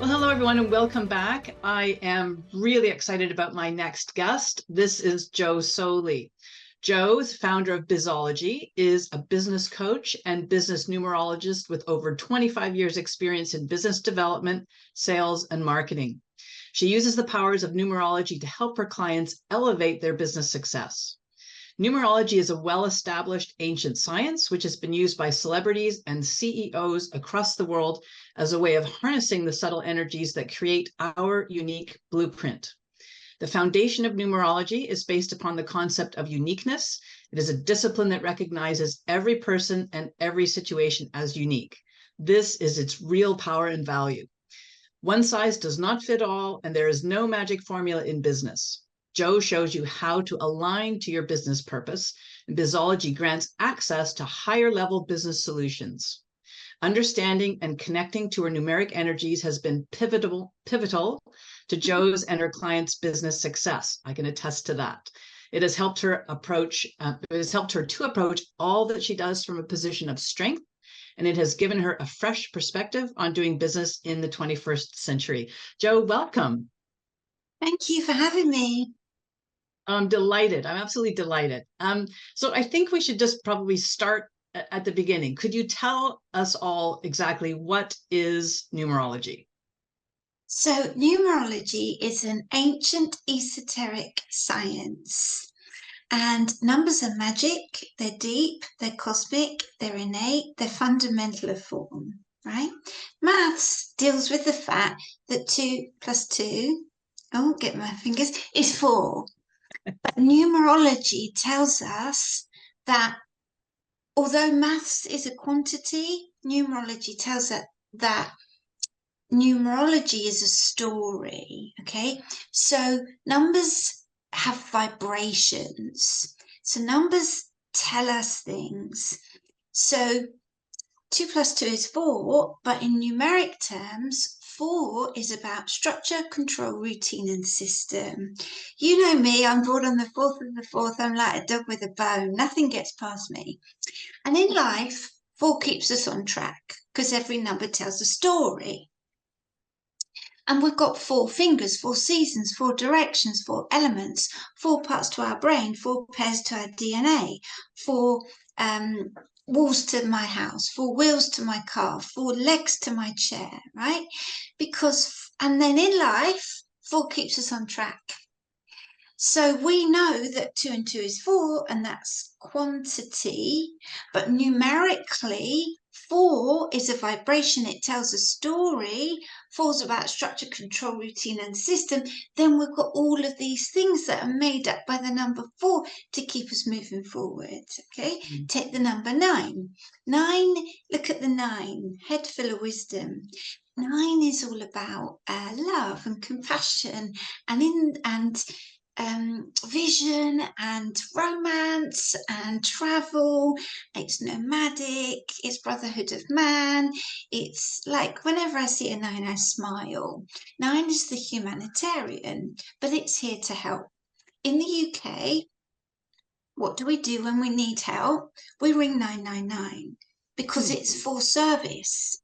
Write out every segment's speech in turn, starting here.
Well, hello, everyone, and welcome back. I am really excited about my next guest. This is Joe Soley. Joe, founder of Bizology, is a business coach and business numerologist with over 25 years experience in business development, sales, and marketing. She uses the powers of numerology to help her clients elevate their business success. Numerology is a well-established ancient science, which has been used by celebrities and CEOs across the world as a way of harnessing the subtle energies that create our unique blueprint. The foundation of numerology is based upon the concept of uniqueness. It is a discipline that recognizes every person and every situation as unique. This is its real power and value. One size does not fit all, and there is no magic formula in business. Joe shows you how to align to your business purpose, and Bizology grants access to higher level business solutions. Understanding and connecting to her numeric energies has been pivotal to Joe's and her clients' business success. I can attest to that. It has helped her to approach all that she does from a position of strength, and it has given her a fresh perspective on doing business in the 21st century. Joe, welcome. Thank you for having me. I'm delighted. I'm absolutely delighted. So I think we should just probably start at the beginning. Could you tell us all exactly what is numerology? So numerology is an ancient esoteric science, and numbers are magic. They're deep, they're cosmic, they're innate, they're fundamental of form, right? Maths deals with the fact that 2 + 2, get my fingers, is 4. But numerology tells us that although maths is a quantity, numerology tells us that numerology is a story, okay? So numbers have vibrations. So numbers tell us things. So 2 + 2 is 4, but in numeric terms, 4 is about structure, control, routine, and system. You know me, I'm born on the 4th of the 4th. I'm like a dog with a bone. Nothing gets past me. And in life, 4 keeps us on track because every number tells a story. And we've got 4 fingers, 4 seasons, 4 directions, 4 elements, 4 parts to our brain, 4 pairs to our DNA, 4 walls to my house, 4 wheels to my car, 4 legs to my chair, right? And then in life, 4 keeps us on track. So we know that 2 and 2 is 4, and that's quantity, but numerically, 4 is a vibration. It tells a story. 4 is about structure, control, routine, and system. Then we've got all of these things that are made up by the number 4 to keep us moving forward. Okay, Take the number 9. 9, look at the 9, head full of wisdom. 9 is all about love and compassion and vision and romance and travel. It's nomadic, it's brotherhood of man. It's like whenever I see a 9, I smile. 9 is the humanitarian, but it's here to help. In the UK, what do we do when we need help? We ring 999 because it's for service.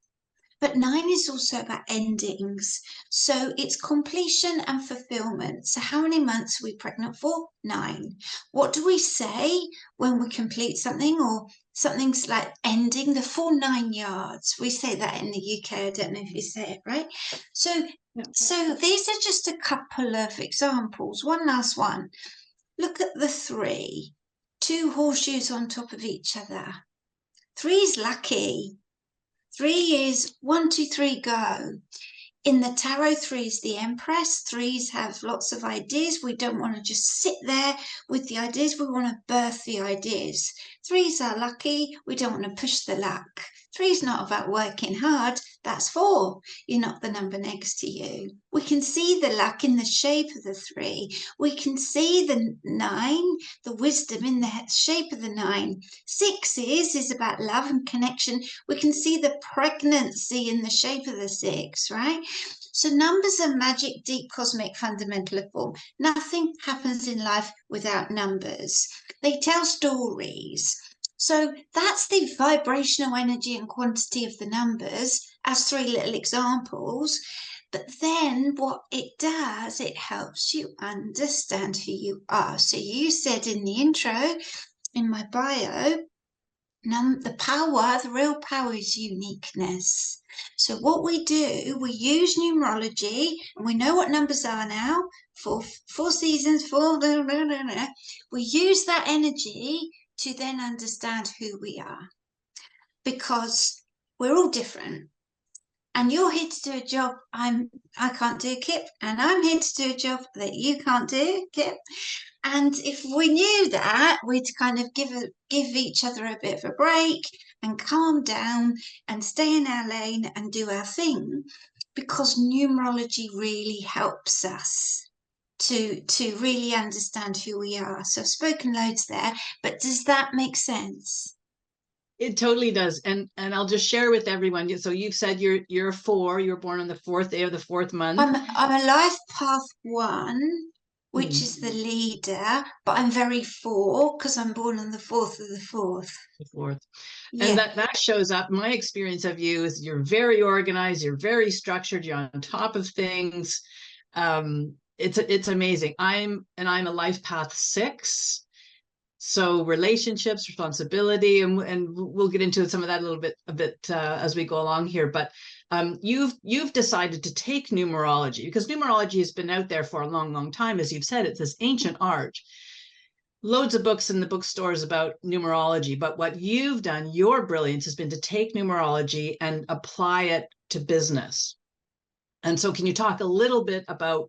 But 9 is also about endings. So it's completion and fulfillment. So how many months are we pregnant for? 9. What do we say when we complete something or something's like ending? The full 9 yards. We say that in the UK. I don't know if you say it right. So these are just a couple of examples. One last one. Look at the 3. 2 horseshoes on top of each other. 3 is lucky. 3 is 1, 2, 3, go. In the tarot, 3 is the Empress. 3s have lots of ideas. We don't want to just sit there with the ideas. We want to birth the ideas. 3s are lucky. We don't want to push the luck. 3 is not about working hard. That's 4. You're not the number next to you. We can see the luck in the shape of the 3. We can see the 9, the wisdom in the shape of the 9. 6 is about love and connection. We can see the pregnancy in the shape of the 6, right? So numbers are magic, deep, cosmic, fundamental of form. Nothing happens in life without numbers. They tell stories. So that's the vibrational energy and quantity of the numbers as 3 little examples. But then what it does, it helps you understand who you are. So you said in the intro, in my bio, the real power is uniqueness. So what we do, we use numerology, and we know what numbers are now. Four seasons, we use that energy to then understand who we are, because we're all different. And you're here to do a job I can't do, Kip, and I'm here to do a job that you can't do, Kip. And if we knew that, we'd kind of give each other a bit of a break and calm down and stay in our lane and do our thing, because numerology really helps us to really understand who we are. So I've spoken loads there, but does that make sense? It totally does. And I'll just share with everyone. So you've said you're a 4, you were born on the 4th day of the 4th month. I'm a life path 1, which is the Mm-hmm. leader, but I'm very 4 because I'm born on the 4th of the 4th. The 4th. And Yeah. that shows up. My experience of you is you're very organized, you're very structured, you're on top of things. It's amazing. I'm a life path 6. So relationships, responsibility, and we'll get into some of that a bit as we go along here. But you've decided to take numerology, because numerology has been out there for a long, long time. As you've said, it's this ancient art. Loads of books in the bookstores about numerology, but what you've done, your brilliance, has been to take numerology and apply it to business. And so, can you talk a little bit about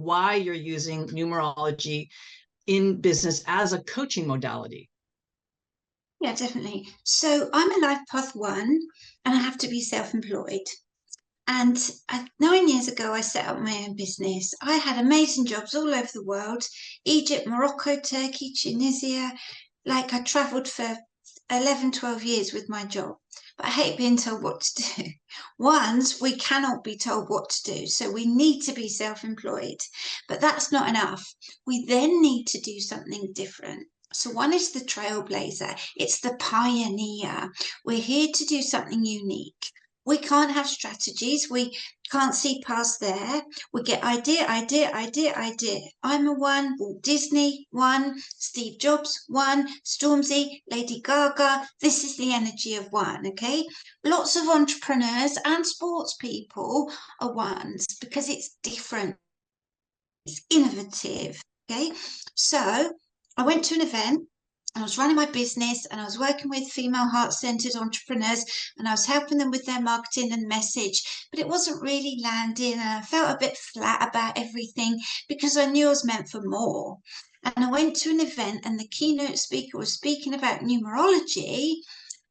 why you're using numerology in business as a coaching modality? Yeah, definitely. So I'm a life path 1, and I have to be self-employed. And 9 years ago, I set up my own business. I had amazing jobs all over the world: Egypt, Morocco, Turkey, Tunisia. Like, I traveled for 11, 12 years with my job. But I hate being told what to do. Once, we cannot be told what to do. So we need to be self-employed. But that's not enough. We then need to do something different. So one is the trailblazer. It's the pioneer. We're here to do something unique. We can't have strategies. We can't see past there. We get idea, idea, idea, idea. I'm a 1, Walt Disney 1, Steve Jobs 1, Stormzy, Lady Gaga. This is the energy of 1, okay? Lots of entrepreneurs and sports people are 1s because it's different, it's innovative, okay? So I went to an event. I was running my business and I was working with female heart-centered entrepreneurs, and I was helping them with their marketing and message, but it wasn't really landing, and I felt a bit flat about everything because I knew I was meant for more. And I went to an event and the keynote speaker was speaking about numerology,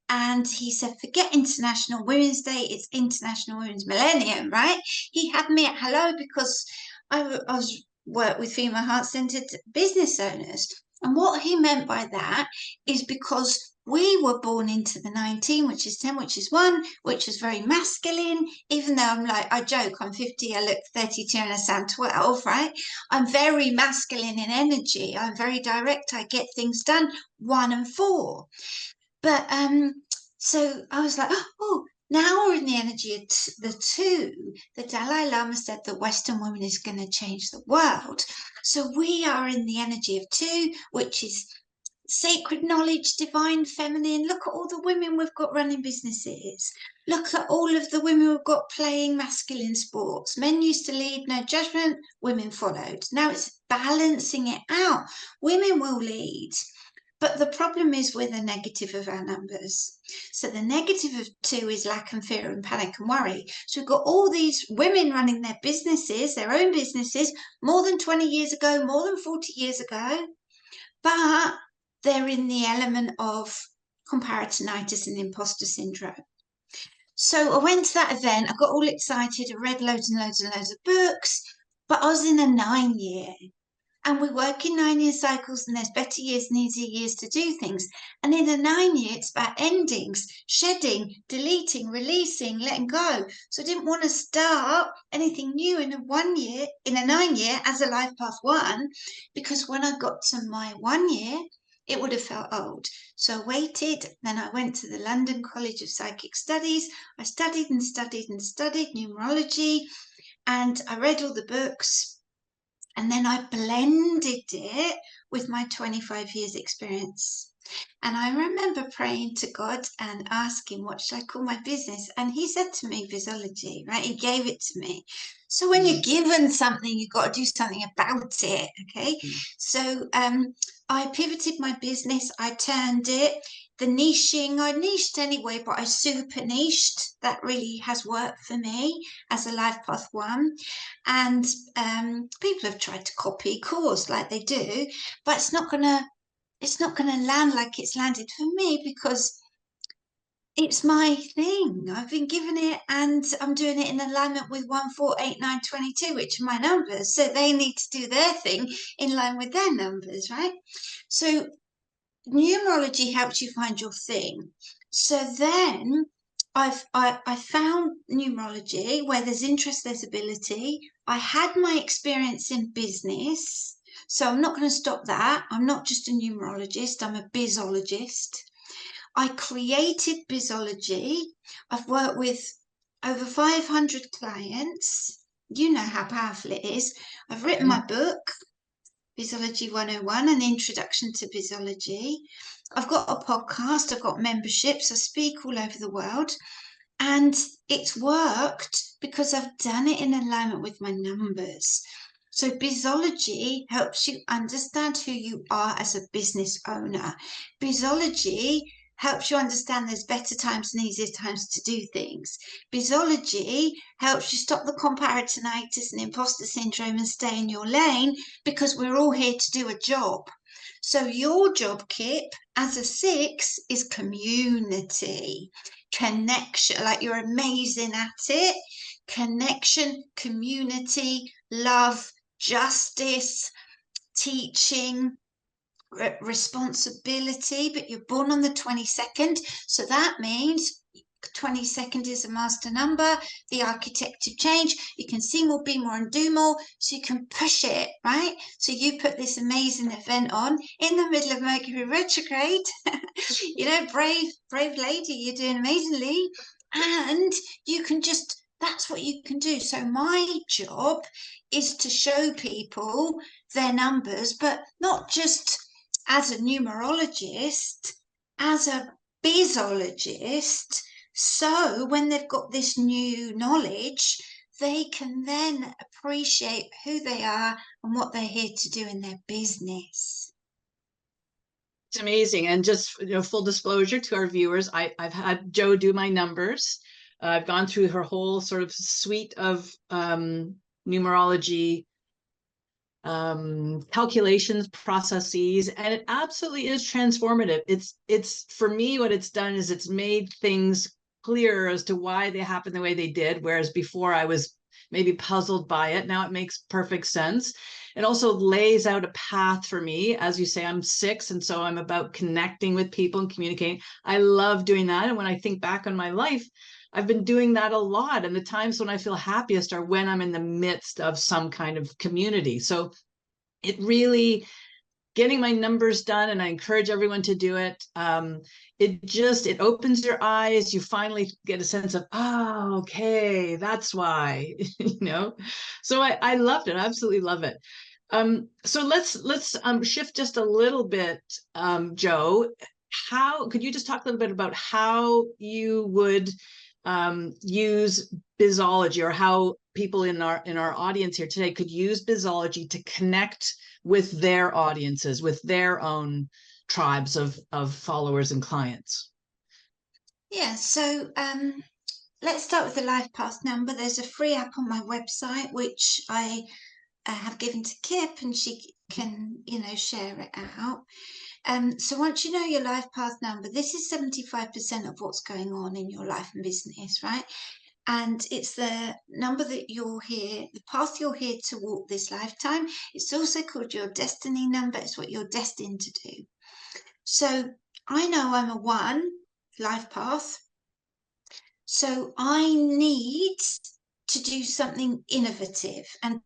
and he said, forget International Women's Day, it's International Women's Millennium, right? He had me at hello because I was work with female heart-centered business owners. And what he meant by that is because we were born into the 19, which is 10, which is 1, which is very masculine. Even though I'm like, I joke, I'm 50, I look 32 and I sound 12, right? I'm very masculine in energy. I'm very direct. I get things done, 1 and 4. But so I was like, oh, now we're in the energy of the 2. The Dalai Lama said that Western women is going to change the world. So we are in the energy of 2, which is sacred knowledge, divine feminine. Look at all the women we've got running businesses. Look at all of the women we've got playing masculine sports. Men used to lead, no judgment, women followed. Now it's balancing it out. Women will lead. But the problem is we're the negative of our numbers. So the negative of 2 is lack and fear and panic and worry. So we've got all these women running their businesses, their own businesses, more than 20 years ago, more than 40 years ago, but they're in the element of comparisonitis and imposter syndrome. So I went to that event, I got all excited, I read loads and loads and loads of books, but I was in a 9-year. And we work in 9-year cycles, and there's better years and easier years to do things. And in a 9-year, it's about endings, shedding, deleting, releasing, letting go. So I didn't want to start anything new in a 1-year, in a 9-year as a life path 1, because when I got to my 1-year, it would have felt old. So I waited. Then I went to the London College of Psychic Studies. I studied and studied and studied numerology. And I read all the books, and then I blended it with my 25 years experience. And I remember praying to God and asking, what should I call my business? And he said to me, Bizology, right? He gave it to me. So when you're given something, you've got to do something about it. Okay. So I pivoted my business. I turned it. The niching, I niched anyway, but I super niched. That really has worked for me as a life path one. And people have tried to copy course like they do, but it's not going to land like it's landed for me, because it's my thing. I've been given it, and I'm doing it in alignment with 1, 4, 8, 9, 22, which are my numbers. So they need to do their thing in line with their numbers, right? So numerology helps you find your thing. So then I found numerology where there's interest, there's ability. I had my experience in business, so I'm not going to stop that. I'm not just a numerologist, I'm a bizologist. I created Bizology. I've worked with over 500 clients. You know how powerful it is. I've written my book, Bizology 101, an introduction to Bizology. I've got a podcast, I've got memberships, I speak all over the world. And it's worked because I've done it in alignment with my numbers. So Bizology helps you understand who you are as a business owner. Bizology helps you understand there's better times and easier times to do things. Bizology helps you stop the comparisonitis and imposter syndrome and stay in your lane, because we're all here to do a job. So your job, Kip, as a 6, is community, connection, like you're amazing at it. Connection, community, love, justice, teaching, responsibility. But you're born on the 22nd, so that means 22nd is a master number, the architect of change. You can see more, be more, and do more, so you can push it, right? So you put this amazing event on in the middle of Mercury retrograde. You know, brave lady, you're doing amazingly. And you can just, that's what you can do. So my job is to show people their numbers, but not just as a numerologist, as a bizologist. So when they've got this new knowledge, they can then appreciate who they are and what they're here to do in their business. It's amazing. And just, full disclosure to our viewers, I've had Jo do my numbers. I've gone through her whole sort of suite of numerology calculations, processes, and it absolutely is transformative. It's for me, what it's done is it's made things clearer as to why they happened the way they did, whereas before I was maybe puzzled by it. Now it makes perfect sense. It also lays out a path for me. As you say, I'm 6, and so I'm about connecting with people and communicating. I love doing that. And when I think back on my life, I've been doing that a lot. And the times when I feel happiest are when I'm in the midst of some kind of community. So it really, getting my numbers done, and I encourage everyone to do it. It opens your eyes. You finally get a sense of, oh, okay, that's why, So I loved it. I absolutely love it. So let's shift just a little bit, Jo. How could you just talk a little bit about how you would use Bizology, or how people in our audience here today could use Bizology to connect with their audiences, with their own tribes of followers and clients? Yeah, so let's start with the life path number. There's a free app on my website which I have given to Kip, and she can, share it out. So once you know your life path number, this is 75% of what's going on in your life and business, right? And it's the number that you're here, the path you're here to walk this lifetime. It's also called your destiny number. It's what you're destined to do. So I know I'm a 1 life path. So I need to do something innovative and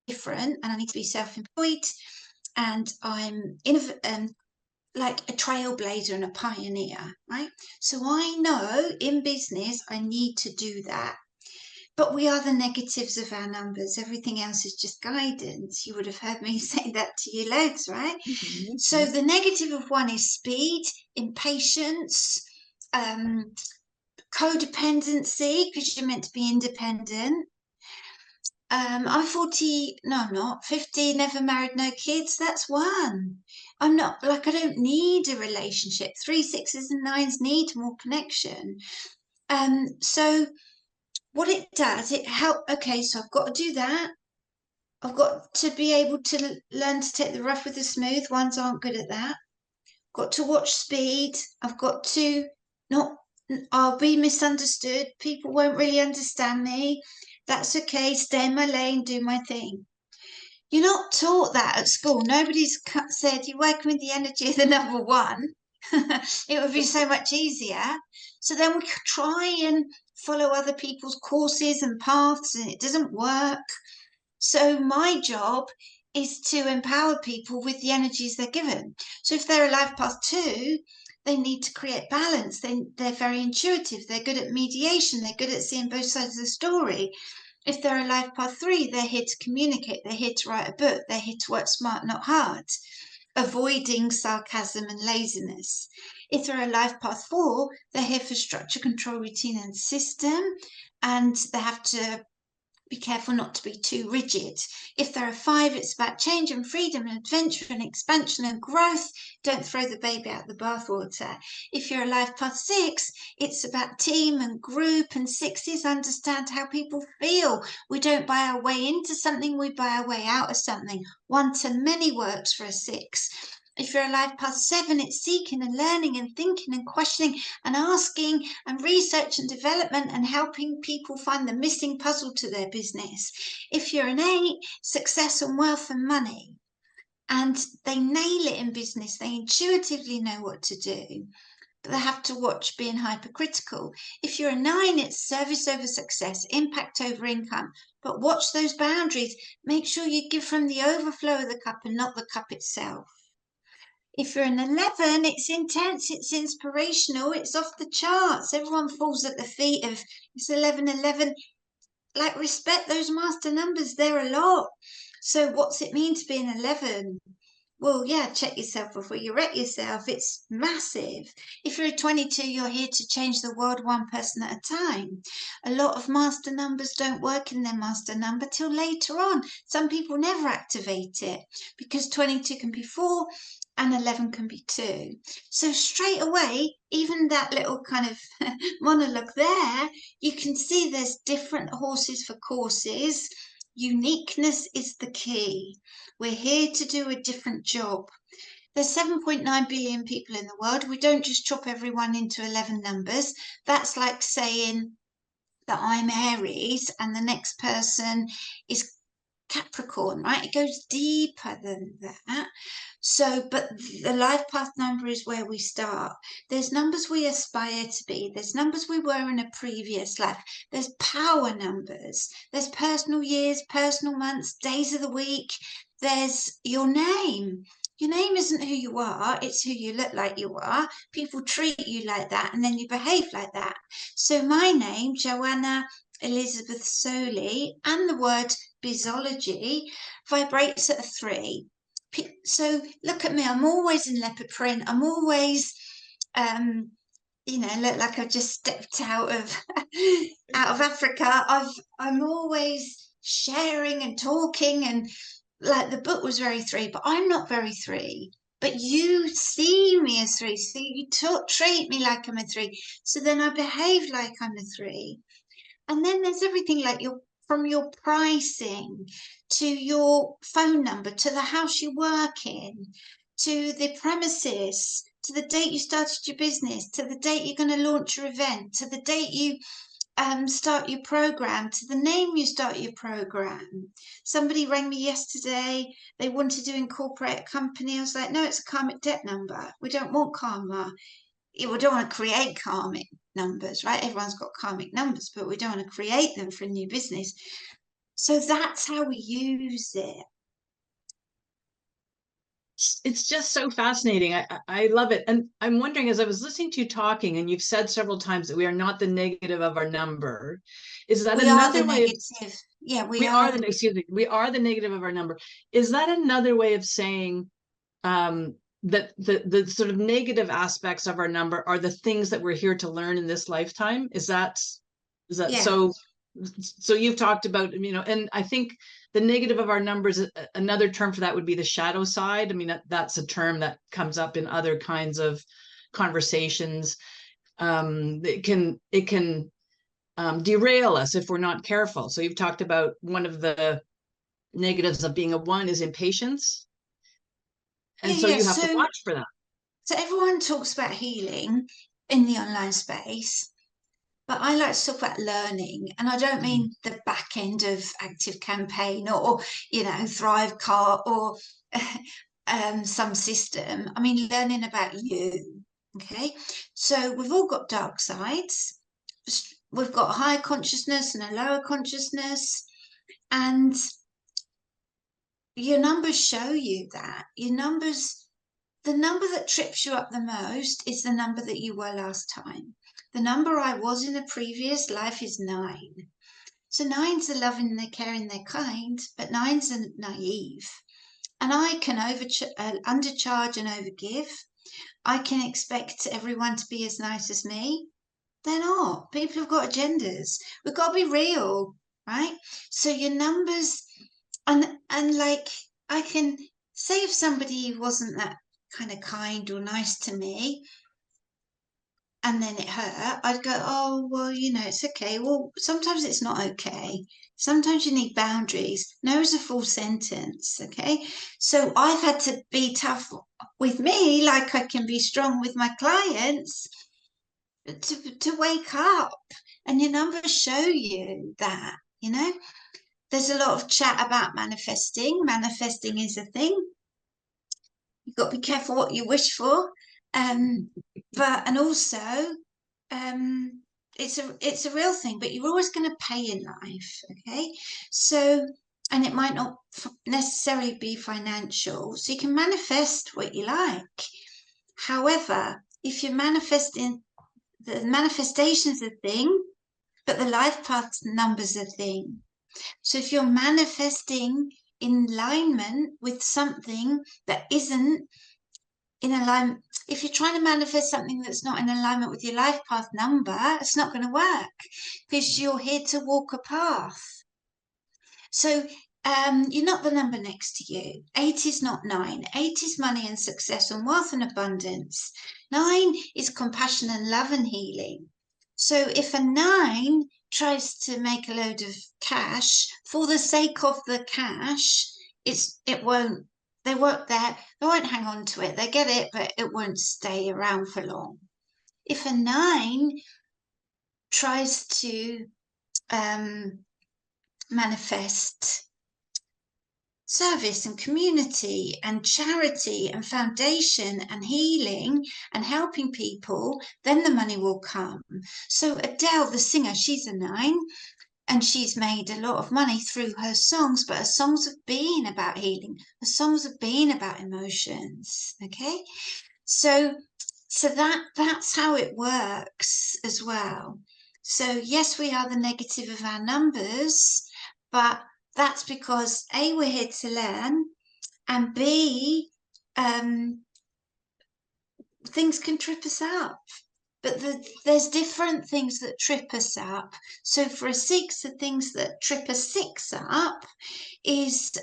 different, and I need to be self-employed, and I'm like a trailblazer and a pioneer, right? So I know in business I need to do that. but we are the negatives of our numbers. Everything else is just guidance. You would have heard me say that to you loads, right? Mhm. So the negative of 1 is speed, impatience, codependency, because you're meant to be independent. I'm 40, no, I'm not 50, never married, no kids. That's 1. I'm not like, I don't need a relationship. 3, 6s, and 9s need more connection. So what it does, it help. Okay, so I've got to do that. I've got to be able to learn to take the rough with the smooth. Ones aren't good at that. Got to watch speed. I've got to not, I'll be misunderstood. People won't really understand me. That's okay. Stay in my lane, do my thing. You're not taught that at school. Nobody's said you're working with the energy of the number 1. It would be so much easier. So then we try and follow other people's courses and paths, and it doesn't work. So my job is to empower people with the energies they're given. So if they're a life path 2, they need to create balance. They're very intuitive. They're good at mediation. They're good at seeing both sides of the story. If they're a life path 3, they're here to communicate. They're here to write a book. They're here to work smart, not hard, avoiding sarcasm and laziness. If they're a life path 4, they're here for structure, control, routine, and system. And they have to be careful not to be too rigid. If they're a 5, it's about change and freedom and adventure and expansion and growth. Don't throw the baby out the bathwater. If you're a life path 6, it's about team and group, and 6s understand how people feel. We don't buy our way into something, we buy our way out of something. 1-to-many works for a 6. If you're a life path 7, it's seeking and learning and thinking and questioning and asking and research and development and helping people find the missing puzzle to their business. If you're an 8, success and wealth and money. And they nail it in business. They intuitively know what to do, but they have to watch being hypercritical. If you're a 9, it's service over success, impact over income. But watch those boundaries. Make sure you give from the overflow of the cup and not the cup itself. If you're an 11, it's intense, it's inspirational, it's off the charts. Everyone falls at the feet of it's 1111. Like, respect those master numbers, they're a lot. So what's it mean to be an 11? Well, yeah, check yourself before you wreck yourself. It's massive. If you're a 22, you're here to change the world 1 person at a time. A lot of master numbers don't work in their master number till later on. Some people never activate it because 22 can be 4 and 11 can be 2. So straight away, even that little kind of monologue there, you can see there's different horses for courses. Uniqueness is the key. We're here to do a different job. There's 7.9 billion people in the world. We don't just chop everyone into 11 numbers. That's like saying that I'm Aries and the next person is Capricorn, right? It goes deeper than that. So, but the life path number is where we start. There's numbers we aspire to be. There's numbers we were in a previous life. There's power numbers. There's personal years, personal months, days of the week. There's your name. Your name isn't who you are, it's who you look like you are. People treat you like that and then you behave like that. So my name, Joanna Elizabeth Soley, and the word Bizology vibrates at a 3. So look at me, I'm always in leopard print. I'm always, look like I've just stepped out of Africa. I'm always sharing and talking, and like the book was very 3, but I'm not very 3. But you see me as 3, so you treat me like I'm a 3. So then I behave like I'm a 3. And then there's everything like from your pricing to your phone number, to the house you work in, to the premises, to the date you started your business, to the date you're going to launch your event, to the date you start your program, to the name you start your program. Somebody rang me yesterday. They wanted to incorporate a company. I was like, no, it's a karmic debt number. We don't want karma. We don't want to create karmic numbers, right? Everyone's got karmic numbers, but we don't want to create them for a new business. So that's how we use it. it's just so fascinating. I love it. And I'm wondering, as I was listening to you talking, and you've said several times that we are not the negative of our number, is that We are the another way of, negative. Yeah, we we are are the. the, excuse me, we are the negative of our number. Is that another way of saying that the sort of negative aspects of our number are the things that we're here to learn in this lifetime? Is that Yeah. so? So you've talked about, and I think the negative of our numbers, another term for that would be the shadow side. I mean, that's a term that comes up in other kinds of conversations. It can derail us if we're not careful. So you've talked about one of the negatives of being a one is impatience. Yeah, And so yeah. you have to watch for that. So everyone talks about healing in the online space, but I like to talk about learning, and I don't mean the back end of Active Campaign or Thrivecart or some system. I mean learning about you. Okay, so we've all got dark sides. We've got a higher consciousness and a lower consciousness, and your numbers show you that. Your numbers, the number that trips you up the most is the number that you were last time. The number I was in a previous life is 9. So 9's are loving, they're caring, they're kind, but 9's are naive. And I can undercharge and overgive. I can expect everyone to be as nice as me. They're not. People have got agendas. We've got to be real, right? So your numbers, and like, I can say if somebody wasn't that kind of kind or nice to me, and then it hurt, I'd go, oh, well, it's okay. Well, sometimes it's not okay. Sometimes you need boundaries. No is a full sentence, okay? So I've had to be tough with me, like I can be strong with my clients, to wake up. And your numbers show you that, There's a lot of chat about manifesting. Manifesting is a thing. You've got to be careful what you wish for. And also, it's a real thing, but you're always going to pay in life, okay? So, and it might not necessarily be financial. So you can manifest what you like. However, if you're manifesting, the manifestation's a thing, but the life path number's a thing. So if you're manifesting in alignment with something that isn't in alignment, if you're trying to manifest something that's not in alignment with your life path number, it's not going to work, because you're here to walk a path. So you're not the number next to you. 8 is not 9. 8 is money and success and wealth and abundance. 9 is compassion and love and healing. So if a 9 tries to make a load of cash for the sake of the cash, they won't hang on to it. They get it, but it won't stay around for long. If a 9 tries to manifest service and community and charity and foundation and healing and helping people, then the money will come. So Adele, the singer, she's a 9, and she's made a lot of money through her songs, but her songs have been about healing. Her songs have been about emotions. Okay, so that's how it works as well. So yes, we are the negative of our numbers, but that's because A, we're here to learn, and B, things can trip us up. But there's different things that trip us up. So for a 6, the things that trip a 6 up is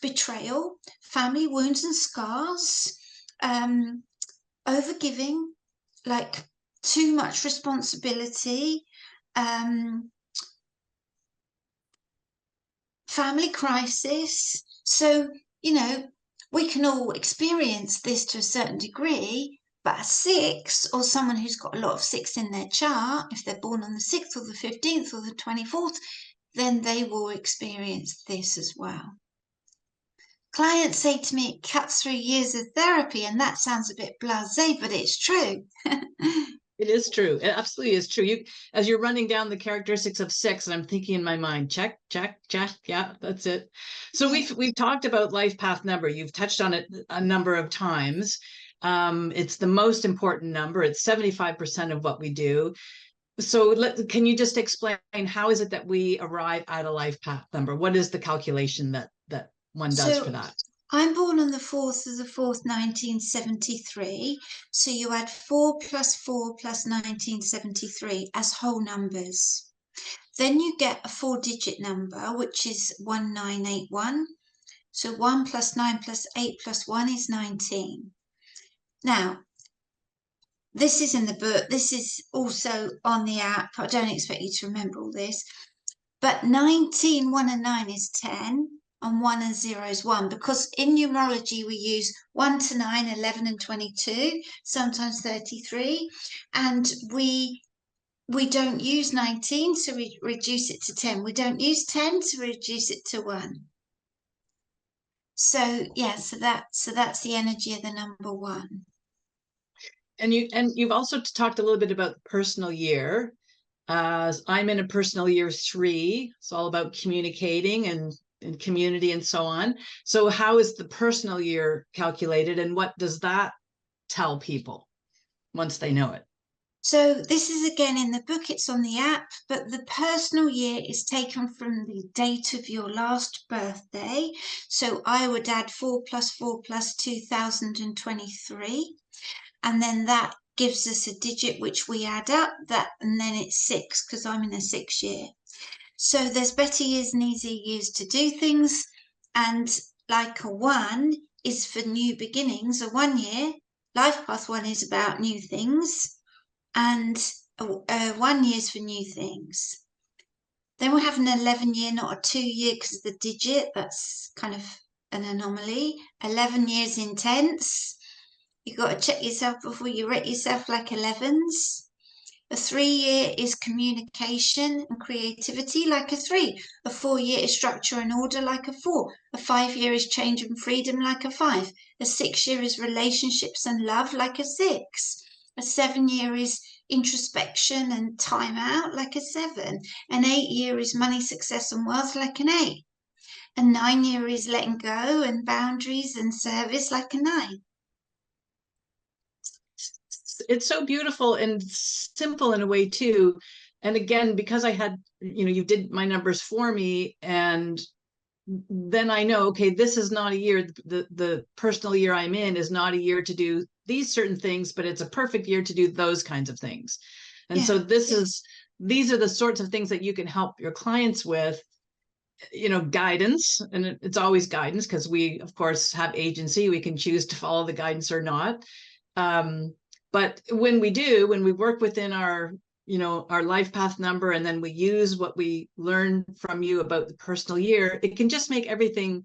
betrayal, family wounds and scars, overgiving, like too much responsibility, family crisis. So, we can all experience this to a certain degree, but a 6, or someone who's got a lot of 6 in their chart, if they're born on the 6th or the 15th or the 24th, then they will experience this as well. Clients say to me, it cuts through years of therapy, and that sounds a bit blasé, but it's true. It is true. It absolutely is true. You, as you're running down the characteristics of six, and I'm thinking in my mind, check, check, check. Yeah, that's it. So we've talked about life path number. You've touched on it a number of times. It's the most important number. It's 75% of what we do. So can you just explain how is it that we arrive at a life path number? What is the calculation that one does for So that? I'm born on the 4th of the 4th, 1973. So you add 4 plus 1973 as whole numbers. Then you get a 4-digit number, which is 1981. So 1 plus 9 plus 8 plus 1 is 19. Now, this is in the book. This is also on the app. I don't expect you to remember all this. But 19, 1 and 9 is 10, and 1 and 0 is 1. Because in numerology, we use 1 to 9, 11 and 22, sometimes 33. And we don't use 19, so we reduce it to 10. We don't use 10, so we reduce it to 1. So yeah, so that's the energy of the number 1. And you've also talked a little bit about the personal year. I'm in a personal year 3. It's all about communicating and community and so on. So how is the personal year calculated, and what does that tell people once they know it? So this is again in the book, it's on the app, but the personal year is taken from the date of your last birthday. So I would add 4 plus 4 plus 2023. And then that gives us a digit which we add up, and then it's 6 because I'm in a 6 year. So there's better years and easier years to do things. And like a 1 is for new beginnings, a 1 year, life path 1 is about new things. And 1 year is for new things. Then we have an 11 year, not a 2 year, because of the digit. That's kind of an anomaly. 11 years intense. You've got to check yourself before you rate yourself like 11s. A 3 year is communication and creativity, like a 3. A 4 year is structure and order, like a 4. A 5 year is change and freedom, like a 5. A 6 year is relationships and love, like a 6. A 7 year is introspection and time out, like a 7. An 8 year is money, success and wealth, like an 8. A 9 year is letting go and boundaries and service, like a 9. It's so beautiful and simple in a way too. And again, because I had, you did my numbers for me, and then I know, okay, this is not a year, the personal year I'm in is not a year to do these certain things, but it's a perfect year to do those kinds of things. And so these are the sorts of things that you can help your clients with, guidance. And it's always guidance, because we, of course, have agency. We can choose to follow the guidance or not. But when we work within our life path number, and then we use what we learn from you about the personal year, it can just make everything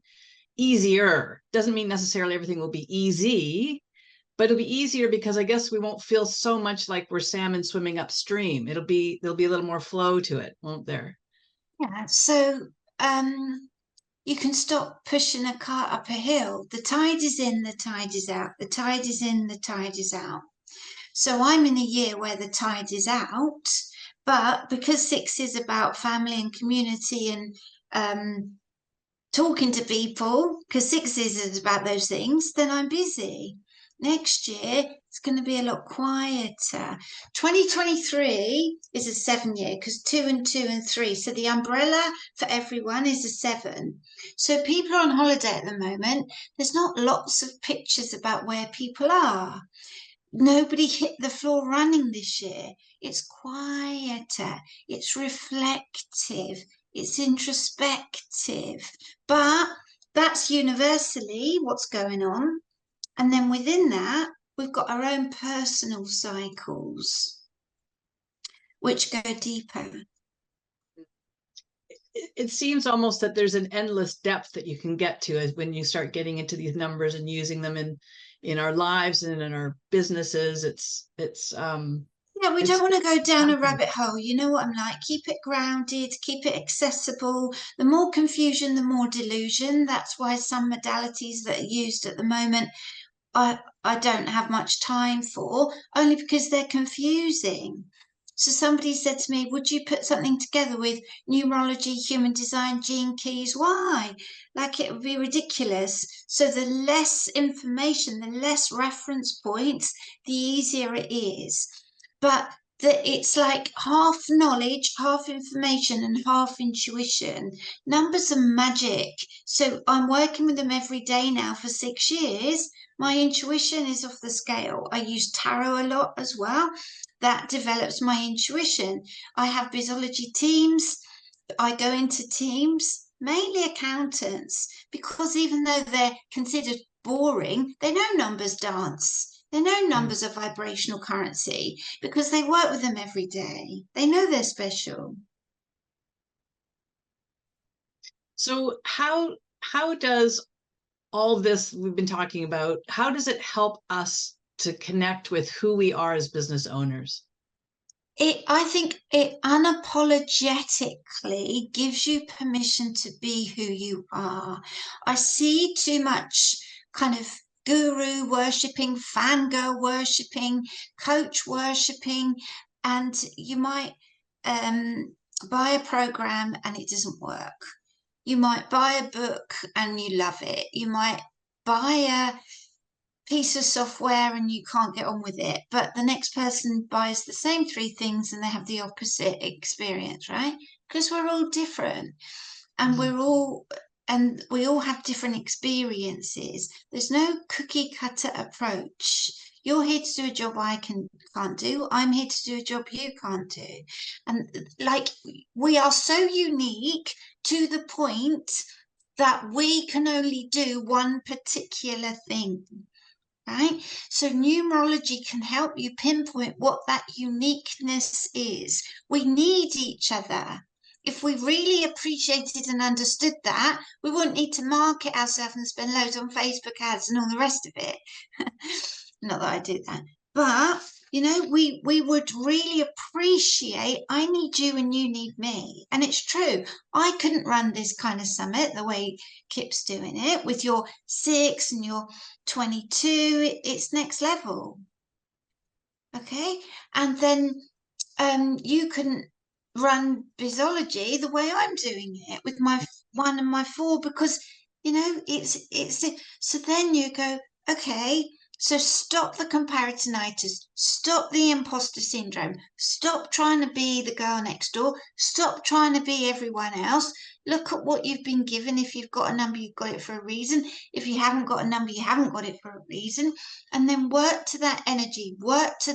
easier. Doesn't mean necessarily everything will be easy, but it'll be easier, because I guess we won't feel so much like we're salmon swimming upstream. There'll be a little more flow to it, won't there? Yeah. So you can stop pushing a cart up a hill. The tide is in, the tide is out. The tide is in, the tide is out. So I'm in a year where the tide is out, but because 6 is about family and community and talking to people, because 6 is about those things, then I'm busy. Next year, it's going to be a lot quieter. 2023 is a 7 year, because 2 and 2 and 3. So the umbrella for everyone is a 7. So people are on holiday at the moment. There's not lots of pictures about where people are. Nobody hit the floor running this year. It's quieter, it's reflective, it's introspective. But that's universally what's going on. And then within that, we've got our own personal cycles, which go deeper. It seems almost that there's an endless depth that you can get to as when you start getting into these numbers and using them in our lives and in our businesses. Yeah, we don't want to go down a rabbit hole. You know what I'm like. Keep it grounded, keep it accessible. The more confusion, the more delusion. That's why some modalities that are used at the moment I don't have much time for, only because they're confusing. So somebody said to me, would you put something together with numerology, human design, gene keys? Why? Like, it would be ridiculous. So the less information, the less reference points, the easier it is. But it's like half knowledge, half information, and half intuition. Numbers are magic. So I'm working with them every day now for 6 years. My intuition is off the scale. I use tarot a lot as well. That develops my intuition. I have Bizology teams. I go into teams, mainly accountants, because even though they're considered boring, they know numbers dance. They know numbers are vibrational currency because they work with them every day. They know they're special. So how does all this we've been talking about, how does it help us to connect with who we are as business owners? I think it unapologetically gives you permission to be who you are. I see too much kind of guru worshipping, fangirl worshipping, coach worshipping, and you might buy a program and it doesn't work. You might buy a book and you love it. You might buy a piece of software and you can't get on with it, but the next person buys the same three things and they have the opposite experience, right? Because we're all different and we all have different experiences. There's no cookie cutter approach. You're here to do a job I can't do. I'm here to do a job you can't do. And like, we are so unique to the point that we can only do one particular thing. Right? So numerology can help you pinpoint what that uniqueness is. We need each other. If we really appreciated and understood that, we wouldn't need to market ourselves and spend loads on Facebook ads and all the rest of it. Not that I do that, but we would really appreciate, I need you and you need me. And it's true. I couldn't run this kind of summit the way Kip's doing it with your 6 and your 22. It's next level. Okay. And then you couldn't run Bizology the way I'm doing it with my 1 and my 4, because it's so then you go, okay, so stop the comparisonitis, stop the imposter syndrome, stop trying to be the girl next door, stop trying to be everyone else. Look at what you've been given. If you've got a number, you've got it for a reason. If you haven't got a number, you haven't got it for a reason. And then work to that energy, work to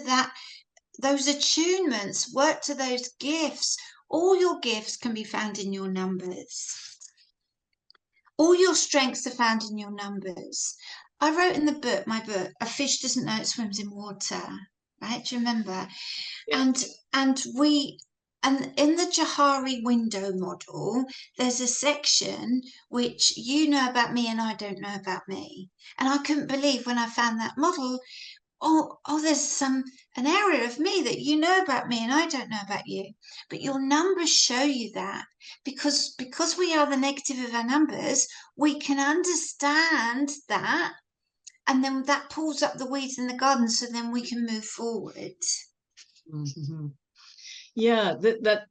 those attunements, work to those gifts. All your gifts can be found in your numbers. All your strengths are found in your numbers. I wrote in my book, a fish doesn't know it swims in water, right? Do you remember? Yeah. And in the Johari window model, there's a section which you know about me and I don't know about me. And I couldn't believe when I found that model, there's an area of me that you know about me and I don't know about you. But your numbers show you that, because we are the negative of our numbers, we can understand that, and then that pulls up the weeds in the garden, so then we can move forward. Mm-hmm. Yeah, the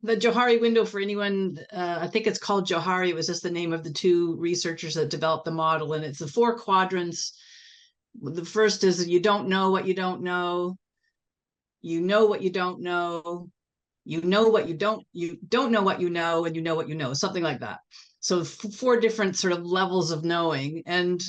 Johari window, for anyone, I think it's called Johari. It was just the name of the two researchers that developed the model, and it's the 4 quadrants. The first is you don't know what you don't know. You know what you don't know. You know what you don't know what you know, and you know what you know, something like that. So 4 different sort of levels of knowing. And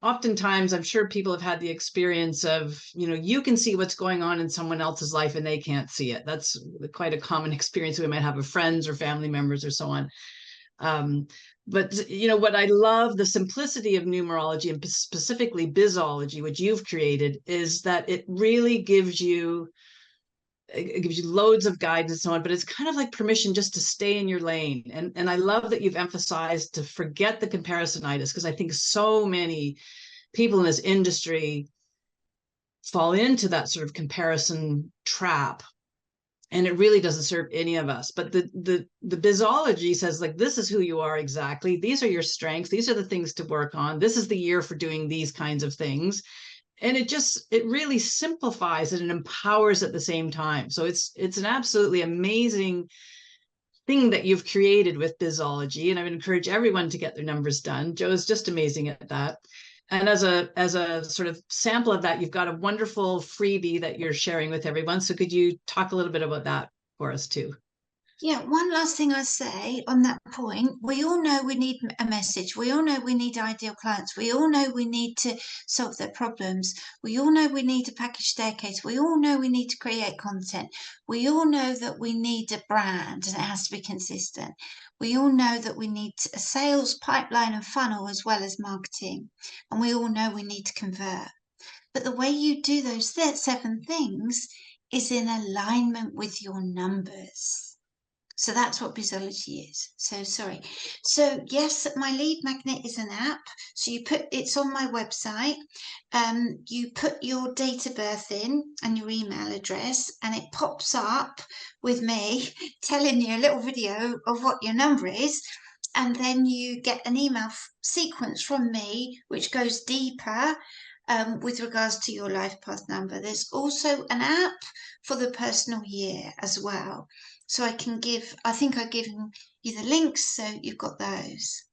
oftentimes I'm sure people have had the experience of, you can see what's going on in someone else's life and they can't see it. That's quite a common experience we might have of friends or family members or so on. But what I love, the simplicity of numerology, and specifically Bizology, which you've created, is that it really gives you loads of guides and so on, but it's kind of like permission just to stay in your lane. And I love that you've emphasized to forget the comparisonitis, because I think so many people in this industry fall into that sort of comparison trap. and it really doesn't serve any of us. But the Bizology says, like, this is who you are exactly. These are your strengths. These are the things to work on. This is the year for doing these kinds of things. And it really simplifies it and empowers at the same time. So it's an absolutely amazing thing that you've created with Bizology, and I would encourage everyone to get their numbers done. Joe is just amazing at that. And as a sort of sample of that, you've got a wonderful freebie that you're sharing with everyone. So could you talk a little bit about that for us too? Yeah, one last thing I say on that point. We all know we need a message. We all know we need ideal clients. We all know we need to solve their problems. We all know we need a package staircase. We all know we need to create content. We all know that we need a brand and it has to be consistent. We all know that we need a sales pipeline and funnel as well as marketing. And we all know we need to convert. But the way you do those 7 things is in alignment with your numbers. So that's what Bizology is. So sorry. So yes, my lead magnet is an app. So it's on my website. You put your date of birth in and your email address, and it pops up with me telling you a little video of what your number is. And then you get an email sequence from me, which goes deeper with regards to your life path number. There's also an app for the personal year as well. So I think I've given you the links, so you've got those.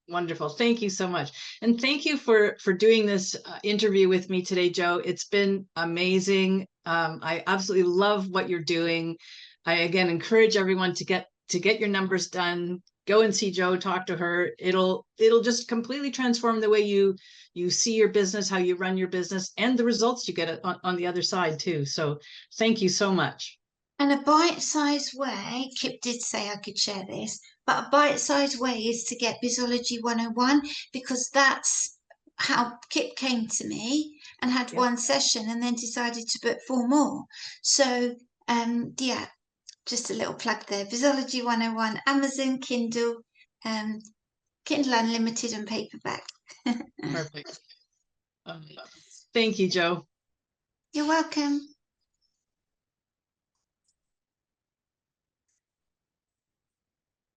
Wonderful. Thank you so much. And thank you for doing this interview with me today, Joe. It's been amazing. I absolutely love what you're doing. I, again, encourage everyone to get your numbers done. Go and see Joe, talk to her. It'll just completely transform the way you see your business, how you run your business, and the results you get on the other side too. So thank you so much. And a bite-sized way, Kip did say I could share this, but a bite-sized way is to get Bizology 101, because that's how Kip came to me and had one session and then decided to book 4 more. So yeah, just a little plug there. Bizology 101, Amazon, Kindle, Kindle Unlimited and paperback. Perfect. Thank you, Joe. You're welcome.